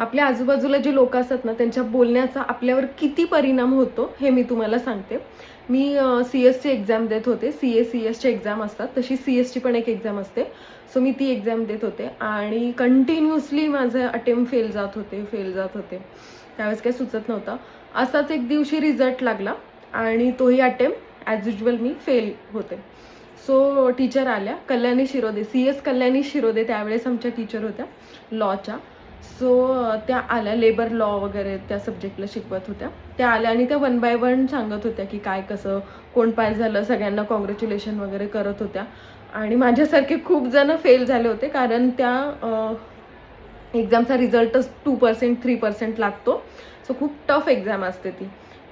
आपल्या आजूबाजूला जे लोक असतात ना त्यांच्या बोलण्याचा आपल्यावर किती परिणाम होतो हे मी तुम्हाला सांगते. मी CS ची एक्झाम देत होते. CS ची एक्झाम असतात तशी CS ची पण एक एक्झाम असते. सो मी ती एक्झाम देत होते आणि कंटिन्युअसली माझे अटेम्प्ट फेल जात होते. त्यावेळेस काही सुचत नव्हतं. असाच एक दिवशी रिझल्ट लागला आणि तोही अटेम्प्ट ॲज युजल मी फेल होते. सो टीचर आल्या, कल्याणी शिरोदे, CS कल्याणी शिरोदे त्यावेळेस आमच्या टीचर होत्या लॉच्या. सो त्या आल्या, लेबर लॉ वगैरे त्या सब्जेक्टला शिकवत होत्या. त्या आल्या आणि त्या 1 बाय 1 सांगत होत्या की काय कसं कोण पास झालं, सगळ्यांना कॉंग्रॅच्युलेशन वगैरे करत होत्या. आणि माझ्यासारखे खूप जण फेल झाले होते कारण त्या एक्झामचा रिझल्टच 2% 3% लागतो. सो खूप टफ एक्झाम असते ती.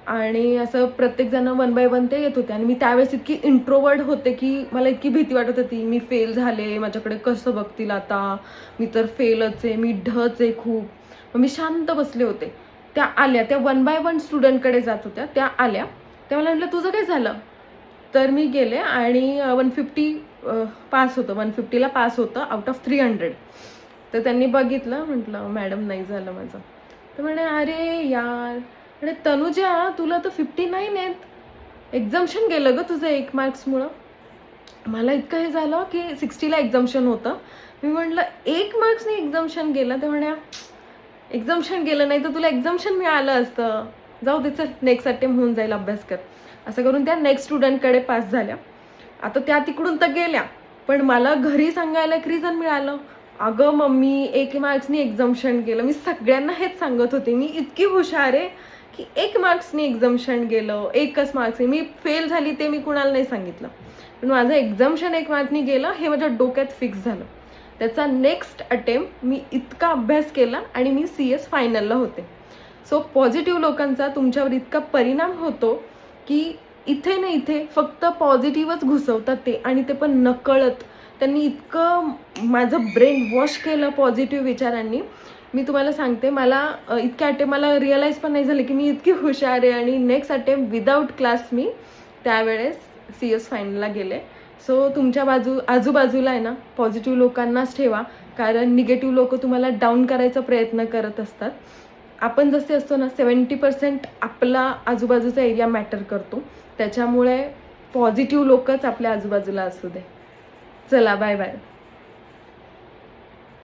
आणि असं प्रत्येकजण 1 बाय 1 ते येत होते आणि मी त्यावेळेस इतकी इंट्रोवर्ट होते की मला इतकी भीती वाटत होती, मी फेल झाले, माझ्याकडे कसं बघतील आता, मी तर फेलच आहे, मी ढच आहे खूप. मग मी शांत बसले होते. त्या आल्या, त्या 1 बाय 1 स्टुडंटकडे जात होत्या. त्या आल्या, त्या मला म्हटलं तुझं काय झालं. तर मी गेले आणि 150 पास होतं, 150ला पास होतं आउट ऑफ 300. तर त्यांनी बघितलं, म्हटलं मॅडम नाही झालं माझं. तर म्हणे अरे यार, म्हणे तनुजा तुला तर 59 आहेत, एक्झाम्शन गेलं ग तुझं 1 मार्क्समुळं. मला इतकं हे झालं की 60ला एक्झाम्शन होतं. मी म्हटलं 1 मार्क्सने एक्झाम्शन गेलं. ते म्हणे एक्झाम्शन गेलं नाही तर तुला एक्झाम्शन मिळालं असतं, जाऊ दे चल नेक्स्ट अटेम्प्ट होऊन जाईल, अभ्यास कर. असं करून त्या नेक्स्ट स्टुडंटकडे पास झाल्या. आता त्या तिकडून तर गेल्या, पण मला घरी सांगायला एक रिझन मिळालं. अगं मम्मी 1 मार्क्सनी एक्झाम्शन गेलं. मी सगळ्यांना हेच सांगत होते, मी इतकी हुशार आहे की 1 मार्क्सनी एक्झाम्शन गेलं, 1च मार्क्सने. मी फेल झाली ते मी कुणाला नाही सांगितलं, पण माझं एक्झाम्शन 1 मार्क्सनी गेलं हे माझ्या डोक्यात फिक्स झालं. त्याचा नेक्स्ट अटेम्प्ट मी इतका अभ्यास केला आणि मी CS फायनलला होते. सो पॉझिटिव्ह लोकांचा तुमच्यावर इतका परिणाम होतो की इथे ना इथे फक्त पॉझिटिव्हच घुसवतात ते, आणि ते पण नकळत. त्यांनी इतकं माझं ब्रेन वॉश केलं पॉझिटिव्ह विचारांनी. मी तुम्हाला सांगते, मला इतके अटेम्प्ट मला रिअलाईज पण नाही झाले की मी इतकी हुशार आहे. आणि नेक्स्ट अटेम्प्ट विदाऊट क्लास मी त्यावेळेस CS फायनलला गेले. सो तुमच्या आजूबाजूला आहे ना पॉझिटिव्ह लोकांनाच ठेवा, कारण निगेटिव्ह लोक तुम्हाला डाऊन करायचा प्रयत्न करत असतात. आपण जसे असतो ना 70% आपला आजूबाजूचा एरिया मॅटर करतो. त्याच्यामुळे पॉझिटिव्ह लोकच आपल्या आजूबाजूला असू दे. चला बाय बाय.